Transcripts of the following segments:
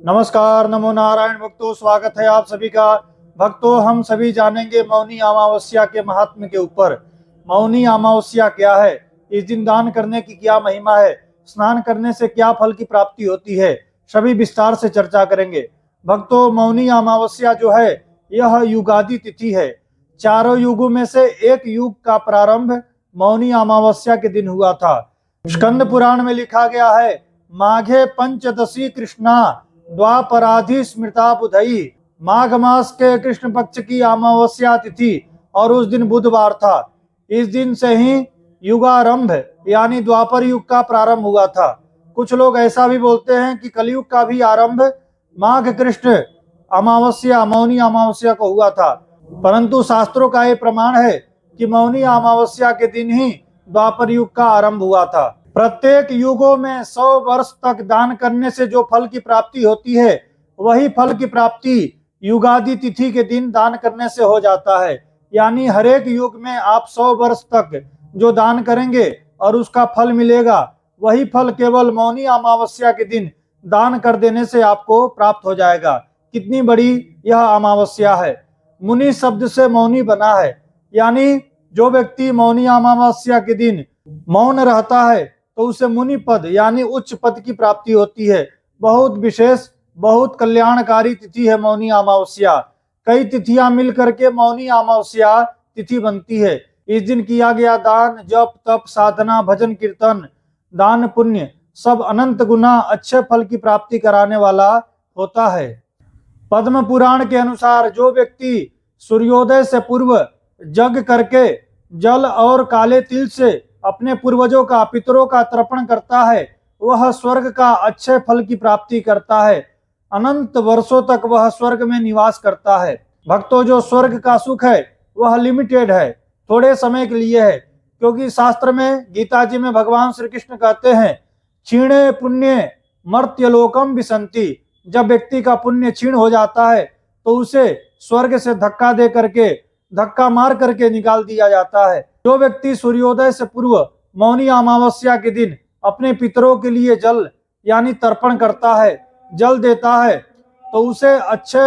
नमस्कार, नमो नारायण भक्तों, स्वागत है आप सभी का। भक्तों, हम सभी जानेंगे मौनी अमावस्या के महात्म्य के ऊपर। मौनी अमावस्या क्या है, इस दिन दान करने की क्या महिमा है, स्नान करने से क्या फल की प्राप्ति होती है, सभी विस्तार से चर्चा करेंगे। भक्तों, मौनी अमावस्या जो है यह युगादि तिथि है। चारों युगों में से एक युग का प्रारंभ मौनी अमावस्या के दिन हुआ था। स्कंद पुराण में लिखा गया है, माघे पंचदशी कृष्णा द्वापराधि स्मृता बुधई। माघ मास के कृष्ण पक्ष की अमावस्या तिथि और उस दिन बुधवार था। इस दिन से ही युगारंभ यानी द्वापर युग का प्रारंभ हुआ था। कुछ लोग ऐसा भी बोलते हैं कि कलयुग का भी आरंभ माघ कृष्ण अमावस्या मौनी अमावस्या को हुआ था, परंतु शास्त्रों का ये प्रमाण है कि मौनी अमावस्या के दिन ही द्वापर युग का आरंभ हुआ था। प्रत्येक युगों में 100 वर्ष तक दान करने से जो फल की प्राप्ति होती है, वही फल की प्राप्ति युगादि तिथि के दिन दान करने से हो जाता है। यानी हर एक युग में आप 100 वर्ष तक जो दान करेंगे और उसका फल मिलेगा, वही फल केवल मौनी अमावस्या के दिन दान कर देने से आपको प्राप्त हो जाएगा। कितनी बड़ी यह अमावस्या है। मुनि शब्द से मौनी बना है, यानी जो व्यक्ति मौनी अमावस्या के दिन मौन रहता है तो उसे मुनि पद यानी उच्च पद की प्राप्ति होती है। बहुत विशेष, बहुत कल्याणकारी तिथि है मौनी अमावस्या। कई तिथियां मिल करके मौनी अमावस्या तिथि बनती है। इस दिन किया गया दान, जप, तप, साधना, भजन, कीर्तन, दान, पुण्य सब अनंत गुना अच्छे फल की प्राप्ति कराने वाला होता है। पद्म पुराण के अनुसार जो व्यक्ति सूर्योदय से पूर्व जग करके जल और काले तिल से अपने पूर्वजों का, पितरों का तर्पण करता है, वह स्वर्ग का अच्छे फल की प्राप्ति करता है। अनंत वर्षों तक वह स्वर्ग में निवास करता है। भक्तों, जो स्वर्ग का सुख है वह लिमिटेड है, थोड़े समय के लिए है। क्योंकि शास्त्र में, गीता जी में भगवान श्री कृष्ण कहते हैं, क्षीणे पुण्य मर्त्यलोकम विसंति। जब व्यक्ति का पुण्य क्षीण हो जाता है तो उसे स्वर्ग से धक्का मार करके निकाल दिया जाता है। जो व्यक्ति सूर्योदय से पूर्व मौनी अमावस्या के दिन अपने पितरों के लिए जल यानी तर्पण करता है, जल देता है, तो उसे अच्छे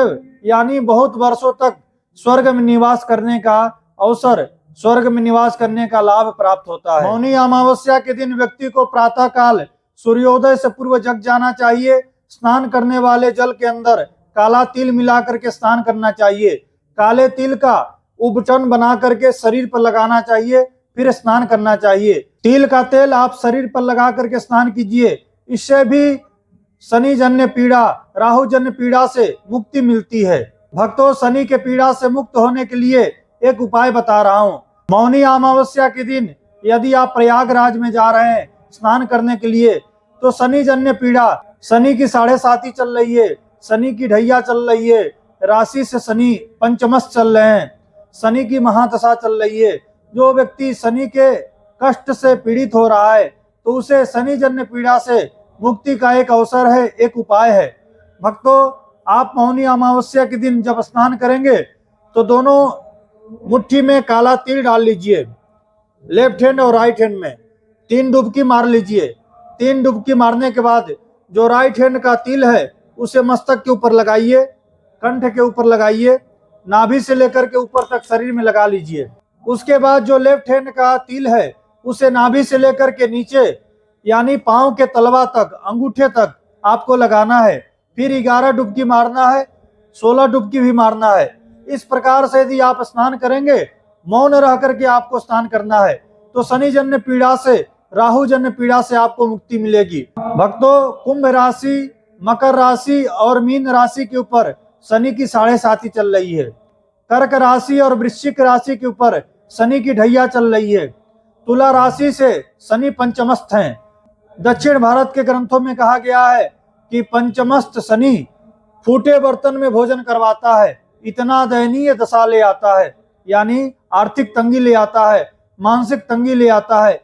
यानी बहुत वर्षों तक स्वर्ग में निवास करने का अवसर, स्वर्ग में निवास करने का लाभ प्राप्त होता है। मौनी अमावस्या के दिन व्यक्ति को प्रातः काल सूर्योदय से पूर्व जग जाना चाहिए। स्नान करने वाले जल के अंदर काला तिल मिला करके स्नान करना चाहिए। काले तिल का उपटन बना करके शरीर पर लगाना चाहिए, फिर स्नान करना चाहिए। तिल का तेल आप शरीर पर लगा करके स्नान कीजिए। इससे भी शनि जन्य पीड़ा, राहु जन्य पीड़ा से मुक्ति मिलती है। भक्तों, शनि के पीड़ा से मुक्त होने के लिए एक उपाय बता रहा हूँ। मौनी अमावस्या के दिन यदि आप प्रयागराज में जा रहे हैं स्नान करने के लिए, तो शनि जन्य पीड़ा, शनि की 7.5 चल रही है, शनि की ढैया चल रही है, राशि से शनि पंचमस्त चल रहे हैं, शनि की महादशा चल रही है। जो व्यक्ति शनि के कष्ट से पीड़ित हो रहा है तो उसे शनि जन्य पीड़ा से मुक्ति का एक अवसर है, एक उपाय है। भक्तों, आप मौनी अमावस्या के दिन जब स्नान करेंगे तो दोनों मुट्ठी में काला तिल डाल लीजिए, लेफ्ट हैंड और राइट हैंड में 3 डुबकी मार लीजिए। 3 डुबकी मारने के बाद जो राइट हैंड का तिल है उसे मस्तक के ऊपर लगाइए, कंठ के ऊपर लगाइए, नाभि से लेकर के ऊपर तक शरीर में लगा लीजिए। उसके बाद जो लेफ्ट हैंड का तिल है उसे नाभि से लेकर के नीचे यानी पांव के तलवा तक, अंगूठे तक आपको लगाना है। फिर 11 डुबकी मारना है, 16 डुबकी भी मारना है। इस प्रकार से यदि आप स्नान करेंगे, मौन रह करके आपको स्नान करना है, तो शनि जन्य पीड़ा से, राहु जन्य पीड़ा से आपको मुक्ति मिलेगी। भक्तों, कुंभ राशि, मकर राशि और मीन राशि के ऊपर शनि की 7.5 चल रही है। कर्क राशि और वृश्चिक राशि के ऊपर शनि की ढैया चल रही है। तुला राशि से शनि पंचमस्त हैं। दक्षिण भारत के ग्रंथों में कहा गया है कि पंचमस्त शनि फूटे बर्तन में भोजन करवाता है, इतना दयनीय दशा ले आता है, यानी आर्थिक तंगी ले आता है, मानसिक तंगी ले आता है।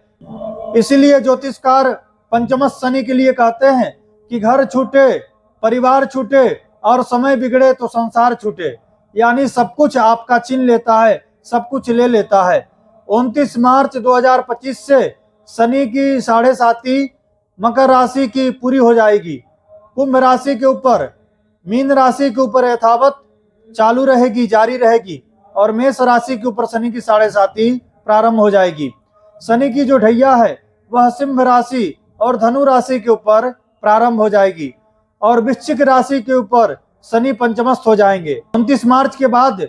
इसीलिए ज्योतिषकार पंचमस्त शनि के लिए कहते हैं कि घर छूटे, परिवार छूटे और समय बिगड़े तो संसार छूटे। यानी सब कुछ आपका छीन लेता है, सब कुछ ले लेता है। 29 मार्च 2025 से शनि की 7.5 मकर राशि की पूरी हो जाएगी। कुंभ राशि के ऊपर मीन राशि के ऊपर यथावत चालू रहेगी, जारी रहेगी, और मेष राशि के ऊपर शनि की 7.5 प्रारंभ हो जाएगी। शनि की जो ढैया है वह सिंह राशि और धनु राशि के ऊपर प्रारंभ हो जाएगी, और वृश्चिक राशि के ऊपर शनि पंचमस्थ हो जाएंगे। 29 मार्च के बाद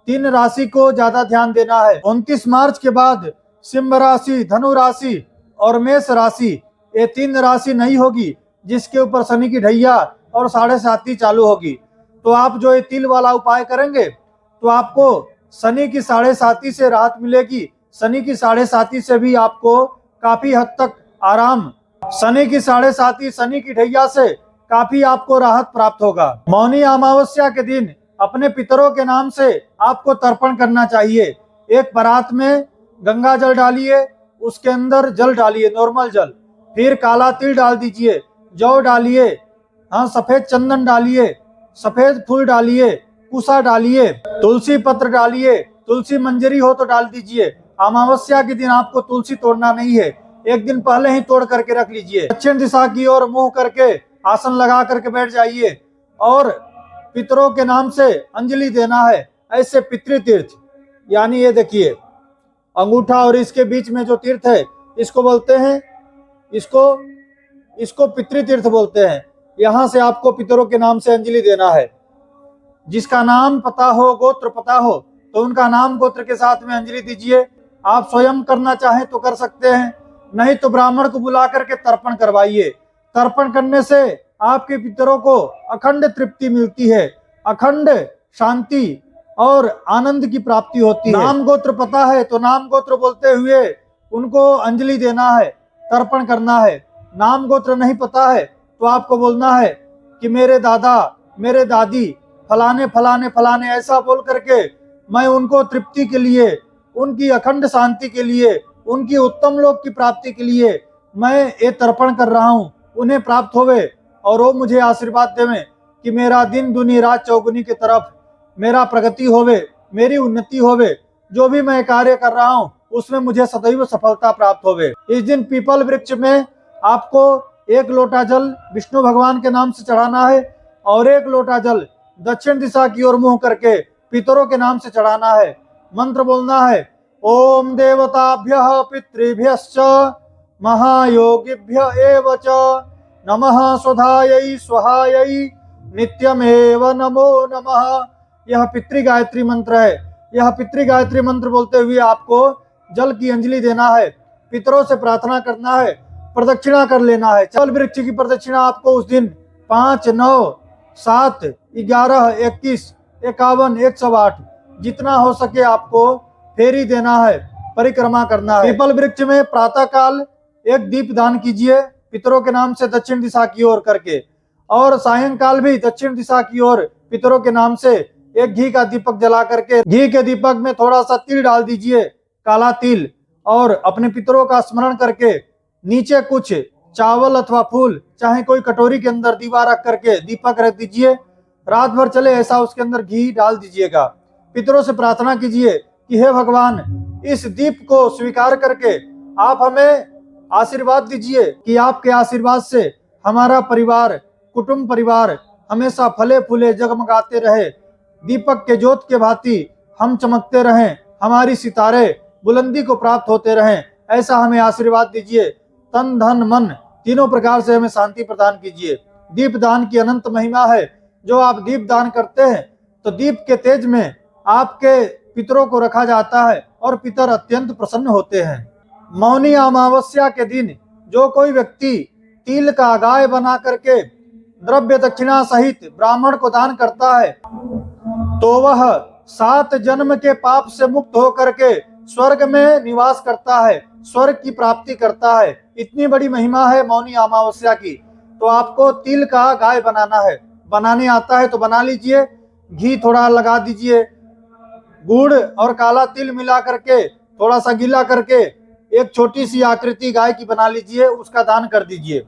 3 राशि को ज्यादा ध्यान देना है। 29 मार्च के बाद सिंह राशि, धनु राशि और मेष राशि, ये 3 राशि नहीं होगी जिसके ऊपर शनि की ढैया और 7.5 चालू होगी। तो आप जो ये तिल वाला उपाय करेंगे तो आपको शनि की 7.5 से राहत मिलेगी। शनि की 7.5 से भी आपको काफी हद तक आराम, शनि की 7.5, शनि की ढैया से काफी आपको राहत प्राप्त होगा। मौनी अमावस्या के दिन अपने पितरों के नाम से आपको तर्पण करना चाहिए। एक परात में गंगा जल डालिए, उसके अंदर जल डालिए, नॉर्मल जल, फिर काला तिल डाल दीजिए, जौ डालिए, हाँ सफेद चंदन डालिए, सफेद फूल डालिए, कुसा डालिए, तुलसी पत्र डालिए, तुलसी मंजरी हो तो डाल दीजिए। अमावस्या के दिन आपको तुलसी तोड़ना नहीं है, एक दिन पहले ही तोड़ करके रख लीजिए। दक्षिण दिशा की ओर मुंह करके आसन लगा करके बैठ जाइए और पितरों के नाम से अंजलि देना है। ऐसे पितृतीर्थ, यानी ये देखिए अंगूठा और इसके बीच में जो तीर्थ है इसको बोलते हैं, इसको पितृतीर्थ बोलते हैं। यहाँ से आपको पितरों के नाम से अंजलि देना है। जिसका नाम पता हो, गोत्र पता हो, तो उनका नाम गोत्र के साथ में अंजलि दीजिए। आप स्वयं करना चाहें तो कर सकते हैं, नहीं तो ब्राह्मण को बुला करके तर्पण करवाइए। तर्पण करने से आपके पितरों को अखंड तृप्ति मिलती है, अखंड शांति और आनंद की प्राप्ति होती है। नाम गोत्र पता है तो नाम गोत्र बोलते हुए उनको अंजलि देना है, तर्पण करना है। नाम गोत्र नहीं पता है तो आपको बोलना है कि मेरे दादा, मेरे दादी फलाने फलाने फलाने, ऐसा बोल करके मैं उनको तृप्ति के लिए, उनकी अखंड शांति के लिए, उनकी उत्तम लोक की प्राप्ति के लिए मैं ये तर्पण कर रहा हूँ, उन्हें प्राप्त होवे और वो मुझे आशीर्वाद देवे कि मेरा दिन दुनी रात चौगुनी की तरफ मेरा प्रगति होवे, मेरी उन्नति होवे, जो भी मैं कार्य कर रहा हूँ उसमें मुझे सदैव सफलता प्राप्त होवे। इस दिन पीपल वृक्ष में आपको 1 लोटा जल विष्णु भगवान के नाम से चढ़ाना है और 1 लोटा जल दक्षिण दिशा की ओर मुंह करके पितरों के नाम से चढ़ाना है। मंत्र बोलना है, ओम देवताभ्यः पितृभ्यश्च महायोगिभ्य एव च नमः स्वधायै स्वहायै नित्यमेव नमो नमः। यह पितृ गायत्री मंत्र है। यह पितृ गायत्री मंत्र बोलते हुए आपको जल की अंजलि देना है, पितरों से प्रार्थना करना है, प्रदक्षिणा कर लेना है। चल वृक्ष की प्रदक्षिणा आपको उस दिन 5, 9, 7, 11, 21, 51, 108 जितना हो सके आपको फेरी देना है, परिक्रमा करना है। पीपल वृक्ष में प्रातः काल एक दीप दान कीजिए पितरों के नाम से दक्षिण दिशा की ओर करके, और सायंकाल भी दक्षिण दिशा की ओर पितरों के नाम से एक घी का दीपक जला करके, घी के दीपक में थोड़ा सा तिल डाल दीजिए, काला तिल, और अपने पितरों का स्मरण करके नीचे कुछ चावल अथवा फूल, चाहे कोई कटोरी के अंदर दीवा रख करके दीपक रख दीजिए। रात भर चले ऐसा उसके अंदर घी डाल दीजिएगा। पितरों से प्रार्थना कीजिए कि हे भगवान, इस दीप को स्वीकार करके आप हमें आशीर्वाद दीजिए कि आपके आशीर्वाद से हमारा परिवार, कुटुंब परिवार हमेशा फले फूले जगमगाते रहे, दीपक के ज्योत के भांति हम चमकते रहें, हमारी सितारे बुलंदी को प्राप्त होते रहें, ऐसा हमें आशीर्वाद दीजिए। तन धन मन तीनों प्रकार से हमें शांति प्रदान कीजिए। दीप दान की अनंत महिमा है। जो आप दीप दान करते हैं तो दीप के तेज में आपके पितरों को रखा जाता है और पितर अत्यंत प्रसन्न होते हैं। मौनी अमावस्या के दिन जो कोई व्यक्ति तिल का गाय बना करके द्रव्य दक्षिणा सहित ब्राह्मण को दान करता है तो वह 7 जन्म के पाप से मुक्त होकर के स्वर्ग में निवास करता है, स्वर्ग की प्राप्ति करता है। इतनी बड़ी महिमा है मौनी अमावस्या की। तो आपको तिल का गाय बनाना है। बनाने आता है तो बना लीजिए, घी थोड़ा लगा दीजिए, गुड़ और काला तिल मिला करके थोड़ा सा गीला करके एक छोटी सी आकृति गाय की बना लीजिए, उसका दान कर दीजिए।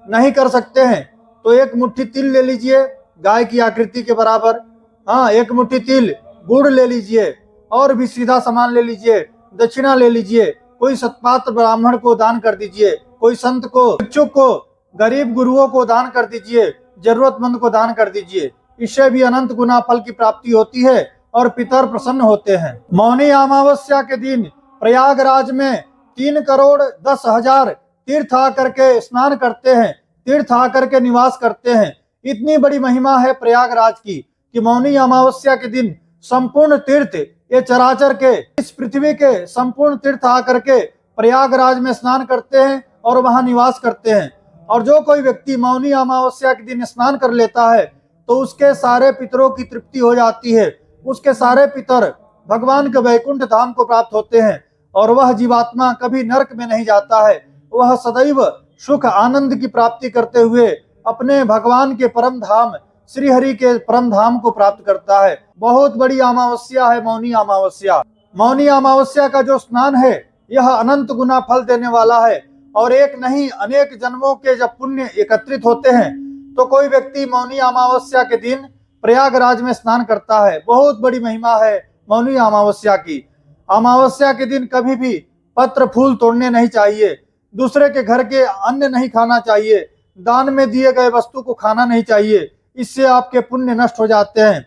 नहीं कर सकते हैं तो 1 मुट्ठी तिल ले लीजिए गाय की आकृति के बराबर, हाँ 1 मुट्ठी तिल, गुड़ ले लीजिए और भी सीधा सामान ले लीजिए, दक्षिणा ले लीजिए। कोई सत्पात्र ब्राह्मण को दान कर दीजिए, कोई संत को, भिक्षुक को, गरीब गुरुओं को दान कर दीजिए, जरूरतमंद को दान कर दीजिए। इससे भी अनंत गुना फल की प्राप्ति होती है और पितर प्रसन्न होते हैं। मौनी अमावस्या के दिन प्रयागराज में 3,10,00,000 तीर्थ आकर के स्नान करते हैं, तीर्थ आकर के निवास करते हैं। इतनी बड़ी महिमा है प्रयागराज की कि मौनी अमावस्या के दिन संपूर्ण तीर्थ, ये चराचर के इस पृथ्वी के संपूर्ण तीर्थ आकर के प्रयागराज में स्नान करते हैं और वहां निवास करते हैं। और जो कोई व्यक्ति मौनी अमावस्या के दिन स्नान कर लेता है तो उसके सारे पितरों की तृप्ति हो जाती है, उसके सारे पितर भगवान के वैकुंठ धाम को प्राप्त होते हैं और वह जीवात्मा कभी नरक में नहीं जाता है, वह सदैव सुख आनंद की प्राप्ति करते हुए अपने भगवान के परम धाम श्री हरि के परम धाम को प्राप्त करता है। बहुत बड़ी अमावस्या है मौनी अमावस्या। मौनी अमावस्या का जो स्नान है यह अनंत गुना फल देने वाला है और एक नहीं अनेक जन्मों के जब पुण्य एकत्रित होते हैं तो कोई व्यक्ति मौनी अमावस्या के दिन प्रयागराज में स्नान करता है। बहुत बड़ी महिमा है मौनी अमावस्या की। अमावस्या के दिन कभी भी पत्र फूल तोड़ने नहीं चाहिए, दूसरे के घर के अन्न नहीं खाना चाहिए, दान में दिए गए वस्तु को खाना नहीं चाहिए, इससे आपके पुण्य नष्ट हो जाते हैं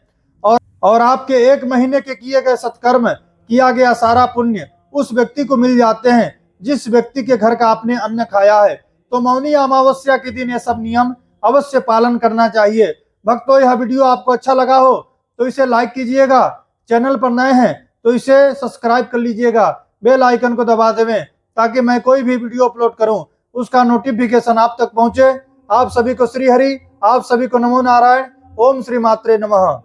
और आपके 1 महीने के किए गए सत्कर्म, किया गया सारा पुण्य उस व्यक्ति को मिल जाते हैं जिस व्यक्ति के घर का आपने अन्न खाया है। तो मौनी अमावस्या के दिन ये सब नियम अवश्य पालन करना चाहिए। भक्तों, यह वीडियो आपको अच्छा लगा हो तो इसे लाइक कीजिएगा, चैनल पर नए हैं तो इसे सब्सक्राइब कर लीजिएगा, बेल आइकन को दबा देवें ताकि मैं कोई भी वीडियो अपलोड करूं उसका नोटिफिकेशन आप तक पहुंचे। आप सभी को श्री हरि, आप सभी को नमो नारायण। ओम श्री मात्रे नमः।